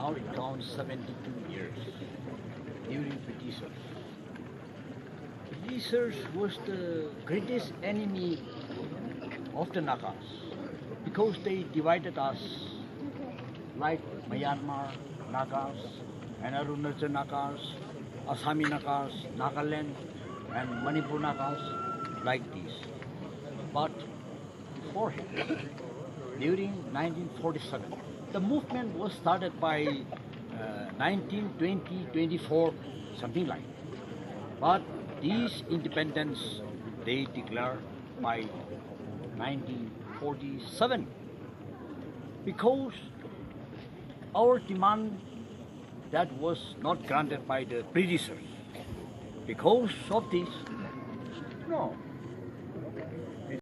now it counts 72 years during Britishers. Britishers was the greatest enemy of the Nagas because they divided us like Myanmar Nagas and Arunachal Nagas, Assami Nagas, Nagaland and Manipur Nagas like this. But beforehand, during 1947, the movement was started by 1920, 24, something like. But this independence they declared by 1947 because our demand that was not granted by the Britishers. Because of this, no,